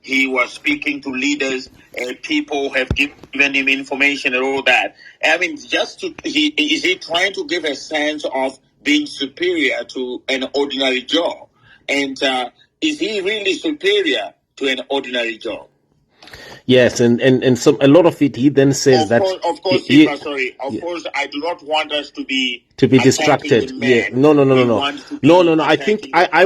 he was speaking to leaders, people have given him information and all that. I mean, is he trying to give a sense of being superior to an ordinary Joe? And is he really superior to an ordinary Joe? Yes, and a lot of it, he then says of course, I do not want us to be distracted. Yeah, no. I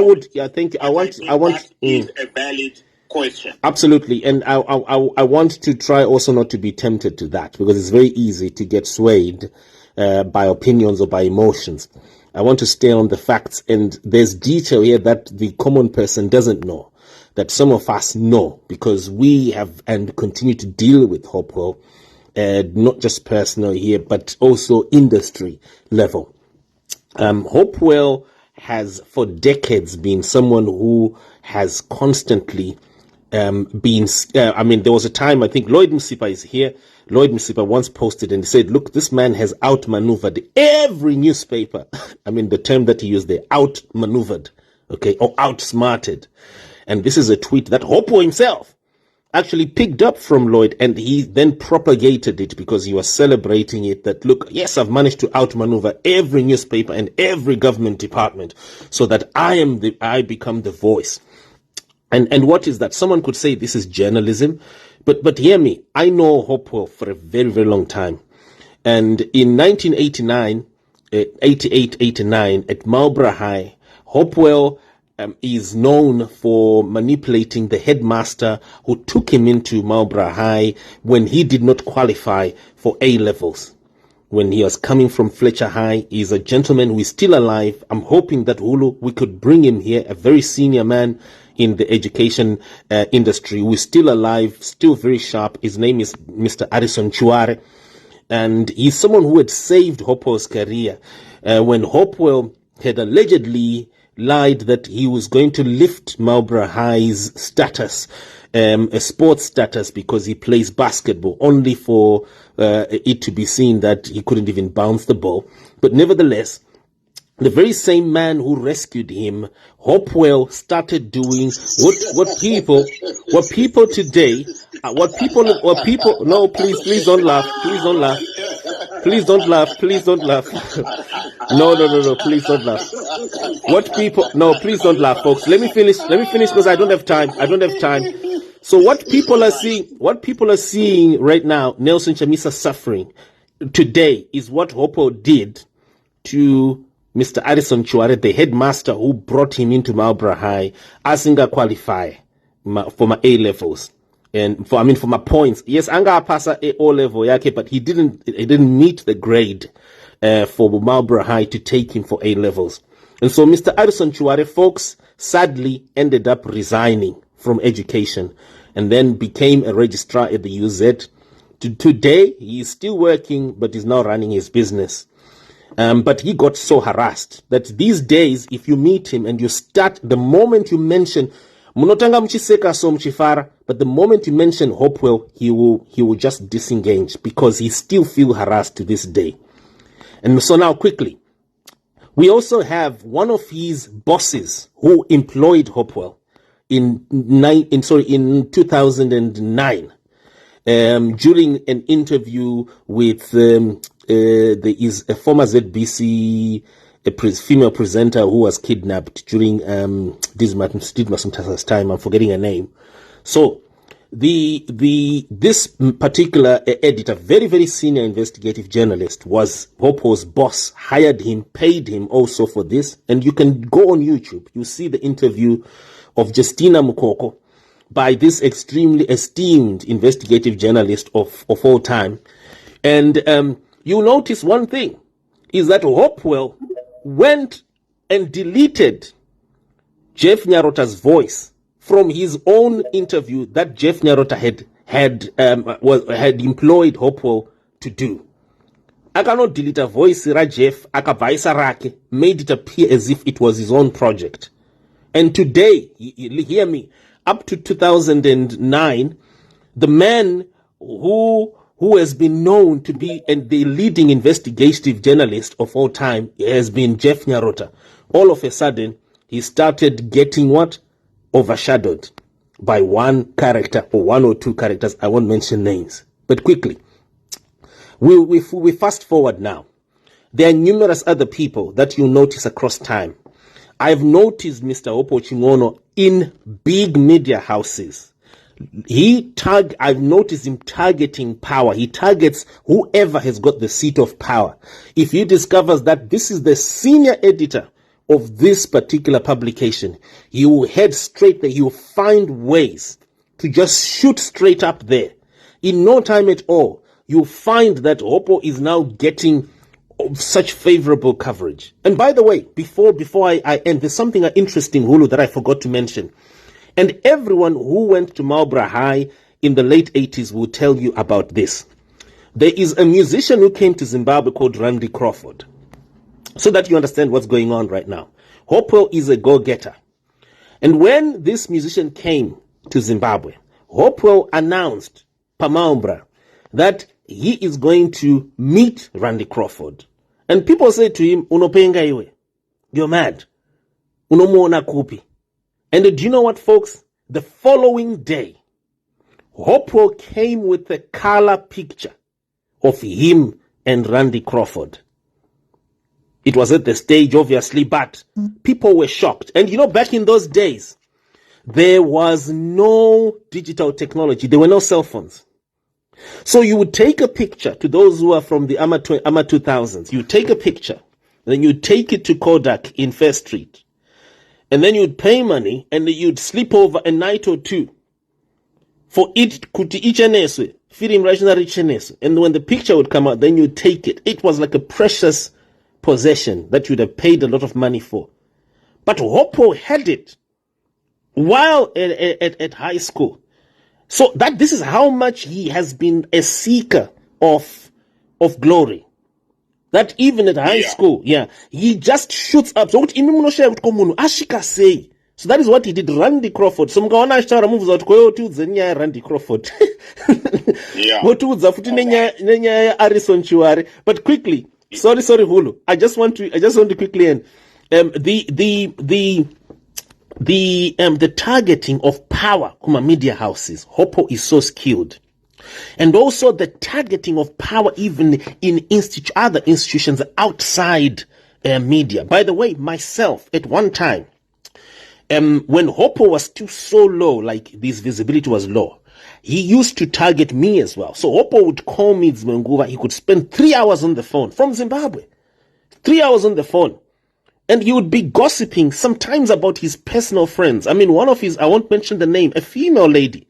want. Is a valid question. Absolutely, and I want to try also not to be tempted to that, because it's very easy to get swayed by opinions or by emotions. I want to stay on the facts, and there's detail here that the common person doesn't know, that some of us know, because we have and continue to deal with Hopewell, not just personal here, but also industry level. Hopewell has for decades been someone who has constantly been, there was a time, I think Lloyd Msipa is here. Lloyd Msipa once posted and said, look, this man has outmaneuvered every newspaper. I mean, the term that he used there, outmaneuvered, okay, or outsmarted. And this is a tweet that Hopewell himself actually picked up from Lloyd, and he then propagated it because he was celebrating it, that, look, yes, I've managed to outmaneuver every newspaper and every government department so that I become the voice. And what is that? Someone could say this is journalism, but hear me. I know Hopewell for a very, very long time. And in 1989, 88, 89, at Marlborough High, Hopewell is known for manipulating the headmaster who took him into Marlborough High when he did not qualify for A-levels. When he was coming from Fletcher High, he's a gentleman who is still alive. I'm hoping that Hulu, we could bring him here, a very senior man in the education industry who is still alive, still very sharp. His name is Mr. Addison Chuare, and he's someone who had saved Hopewell's career when Hopewell had allegedly lied that he was going to lift Marlborough High's status, a sports status, because he plays basketball, only for it to be seen that he couldn't even bounce the ball. But nevertheless, the very same man who rescued him, Hopewell, started doing what people today, no, please don't laugh, please don't laugh. Please don't laugh. Please don't laugh. No. Please don't laugh. Please don't laugh, folks. Let me finish because I don't have time. So what people are seeing right now, Nelson Chamisa suffering today, is what Hopewell did to Mr. Addison Chuare, the headmaster who brought him into Marlborough High, asinga qualify for my A levels. And for my points, yes, anga pasa O level yake, but he didn't meet the grade for Marlborough High to take him for A levels. And so Mr. Addison Chuare, folks, sadly ended up resigning from education and then became a registrar at the UZ. Today, he is still working, but is now running his business. But he got so harassed that these days, if you meet him and you start, the moment you mention Munotanga mchiseka so mchifara, but the moment you mention Hopewell, he will just disengage because he still feel harassed to this day. And so now quickly, we also have one of his bosses who employed Hopewell in 2009 during an interview with is a former ZBC female presenter who was kidnapped during Didmasumtasa's time. I'm forgetting her name. So this particular editor, very, very senior investigative journalist, was Hopewell's boss, hired him, paid him also for this. And you can go on YouTube. You see the interview of Justina Mukoko by this extremely esteemed investigative journalist of all time. And you notice one thing is that Hopewell went and deleted Jeff Nyarota's voice from his own interview that Jeff Nyarota had employed Hopewell to do. I cannot delete a voice ra Jeff akavaisa rake, made it appear as if it was his own project. And today, hear me, up to 2009, the man who has been known to be the leading investigative journalist of all time has been Jeff Nyarota. All of a sudden, he started getting what? Overshadowed. by one character or one or two characters. I won't mention names, but quickly, we fast forward now. There are numerous other people that you notice across time. I've noticed Mr. Hopewell Chingono in big media houses. I've noticed him targeting power. He targets whoever has got the seat of power. If he discovers that this is the senior editor of this particular publication, he will head straight there. He will find ways to just shoot straight up there. In no time at all, you'll find that Hopewell is now getting such favorable coverage. And by the way, before I end, there's something interesting, Hulu, that I forgot to mention. And everyone who went to Marlborough High in the late 80s will tell you about this. There is a musician who came to Zimbabwe called Randy Crawford. So that you understand what's going on right now. Hopewell is a go-getter. And when this musician came to Zimbabwe, Hopewell announced, Pamambra, that he is going to meet Randy Crawford. And people say to him, Unopenga iwe, you're mad. Unomuona kupi. And do you know what, folks? The following day, Hopewell came with a color picture of him and Randy Crawford. It was at the stage, obviously, but people were shocked. And you know, back in those days, there was no digital technology. There were no cell phones. So you would take a picture, to those who are from the AMA 2000s, you take a picture, then you take it to Kodak in First Street. And then you'd pay money, and you'd sleep over a night or two for it kuti icheneswe, film rationary cheneswe. And when the picture would come out, then you'd take it. It was like a precious possession that you'd have paid a lot of money for. But Hopewell had it while at high school. So this is how much he has been a seeker of glory. That even at high school, he just shoots up. So that is what he did. Randy Crawford. So mkaona ashara moves out kwa yotu zenya Randy Crawford. Wotu zafuti nenya Harrison Chiwari. But quickly, sorry Hulu. I just want to quickly end. The targeting of power kuma media houses. Hopewell is so skilled. And also the targeting of power even in other institutions outside media. By the way, myself, at one time, when Hopewell was still so low, like this visibility was low, he used to target me as well. So Hopewell would call me Zmenguva. He could spend 3 hours on the phone from Zimbabwe. 3 hours on the phone. And he would be gossiping sometimes about his personal friends. I mean, one of his, I won't mention the name, a female lady,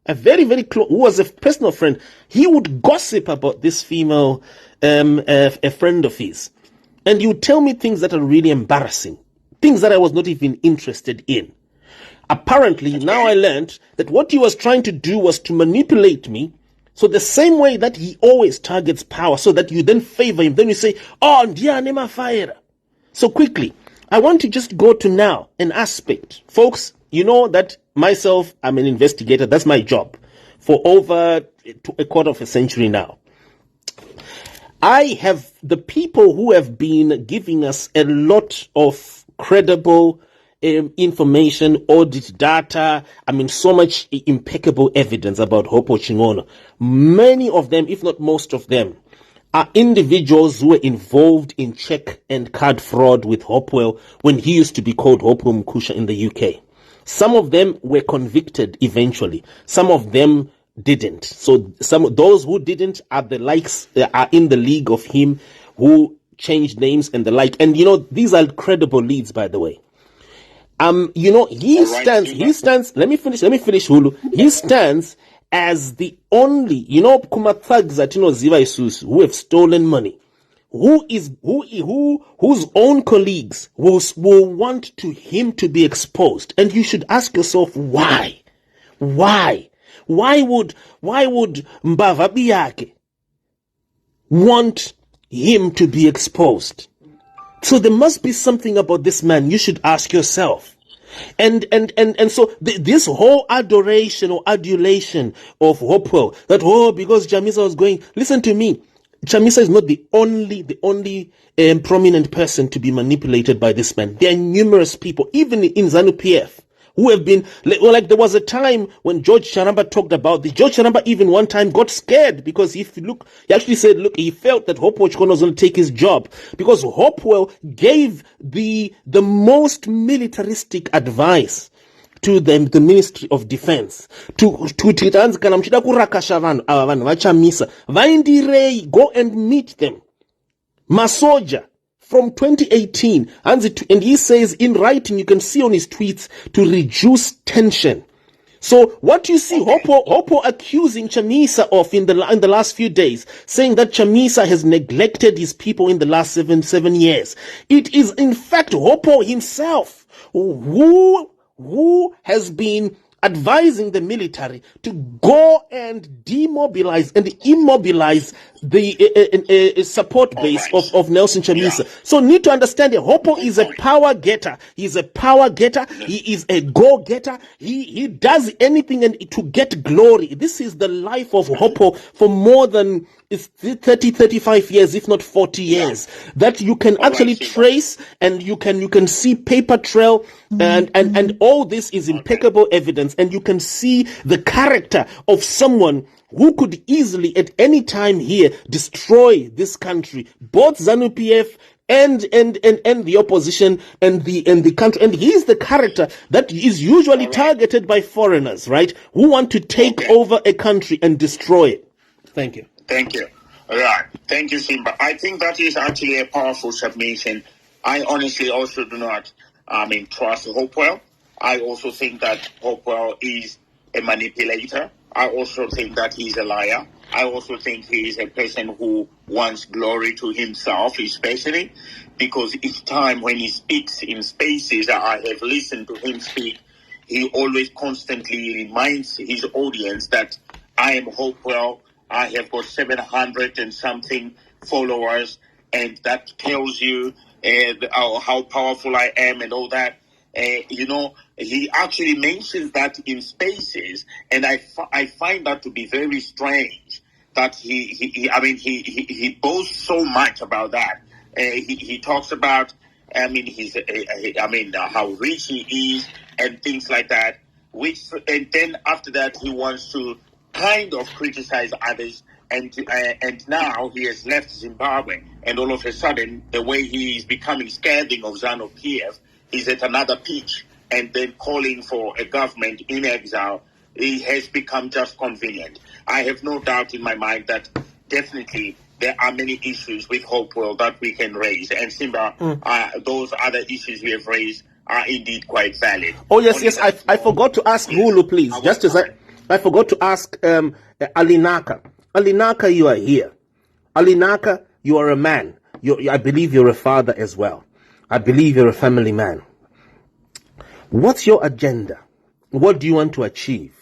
a very, very close, who was a personal friend. He would gossip about this female, a friend of his. And he would tell me things that are really embarrassing. Things that I was not even interested in. Apparently, now I learned that what he was trying to do was to manipulate me. So the same way that he always targets power, so that you then favor him. Then you say, oh, ndianema fire. So quickly, I want to just go to now an aspect. Folks, you know that myself, I'm an investigator. That's my job for over a quarter of a century now. I have the people who have been giving us a lot of credible information, audit data. I mean, so much impeccable evidence about Hopewell Chingono. Many of them, if not most of them, are individuals who were involved in check and card fraud with Hopewell when he used to be called Hopewell Mkusha in the UK. Some of them were convicted eventually. Some of them didn't. So those who didn't are the likes, are in the league of him who changed names and the like. And you know, these are credible leads, by the way. You know, he stands, let me finish Hulu. He stands as the only, you know, kuma thugs that you know Ziva Isusu who have stolen money, whose own colleagues will want him to be exposed. And you should ask yourself why? Why would Mbava Biyake want him to be exposed? So there must be something about this man. You should ask yourself. And so this whole adoration or adulation of Hopewell, that, because Chamisa was going, listen to me, Chamisa is not the only prominent person to be manipulated by this man. There are numerous people, even in Zanu PF, who have been, like there was a time when George Charamba talked about this. George Charamba even one time got scared because he actually said, look, he felt that Hopewell Chikona was going to take his job because Hopewell gave the most militaristic advice to the Ministry of Defense to Chikanza kana mchida kurakasha vanhu ava vanhu vachamisa vaindirei, go and meet them masoja from 2018, and he says in writing, you can see on his tweets, to reduce tension. So what you see Hopewell accusing Chamisa of in the last few days, saying that Chamisa has neglected his people in the last seven years, it is in fact Hopewell himself who has been advising the military to go and demobilize and immobilize the support base of Nelson Chamisa. So need to understand that Hopewell is a power getter. He's a power getter. He is a go-getter. He does anything to get glory. This is the life of Hopewell for more than 30, 35 years, if not 40 years, that you can actually trace, and you can see paper trail, and all this is impeccable evidence, and you can see the character of someone who could easily at any time here destroy this country, both Zanu PF and the opposition and the country. And he's the character that is usually targeted by foreigners, right, who want to take over a country and destroy it. Thank you. Thank you. Right. Thank you, Simba. I think that is actually a powerful submission. I honestly also do not trust Hopewell. I also think that Hopewell is a manipulator. I also think that he's a liar. I also think he is a person who wants glory to himself, especially because each time when he speaks in spaces that I have listened to him speak, he always constantly reminds his audience that I am Hopewell. I have got 700 and something followers, and that tells you how powerful I am and all that. He actually mentions that in spaces, and I find that to be very strange. That he boasts so much about that. He talks about how rich he is and things like that. And then after that he wants to kind of criticize others, and now he has left Zimbabwe, and all of a sudden the way he is becoming scathing of Zanu PF is at another pitch, and then calling for a government in exile. It has become just convenient. I have no doubt in my mind that definitely there are many issues with Hopewell that we can raise, and Simba, those other issues we have raised are indeed quite valid. Oh yes, I forgot to ask Hulu, please. I forgot to ask Alinaka. Alinaka, you are here. Alinaka, you are a man. I believe you're a father as well. I believe you're a family man. What's your agenda? What do you want to achieve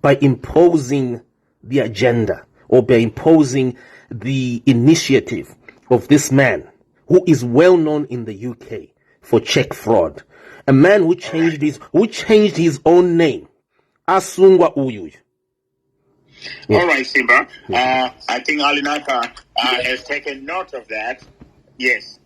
by imposing the agenda or by imposing the initiative of this man who is well known in the UK for check fraud? A man who changed his own name. Asungwa Uyu. Yeah. All right, Simba. I think Alinaka has taken note of that. Yes.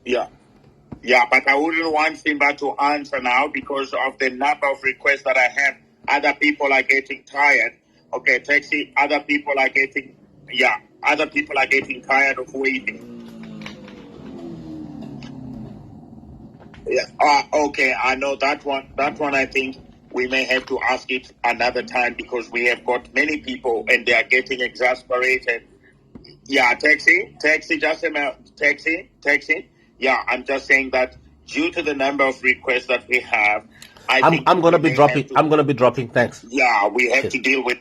Yeah, but I wouldn't want Simba to answer now because of the number of requests that I have. Other people are getting tired. Okay, Taxi, other people are getting tired of waiting. Yeah. Okay, I know that one. That one, I think we may have to ask it another time because we have got many people and they are getting exasperated. Yeah, taxi, just a minute. Taxi. Yeah, I'm just saying that due to the number of requests that we have, I'm going to be dropping. I'm going to be dropping. Thanks. Yeah, we have to deal with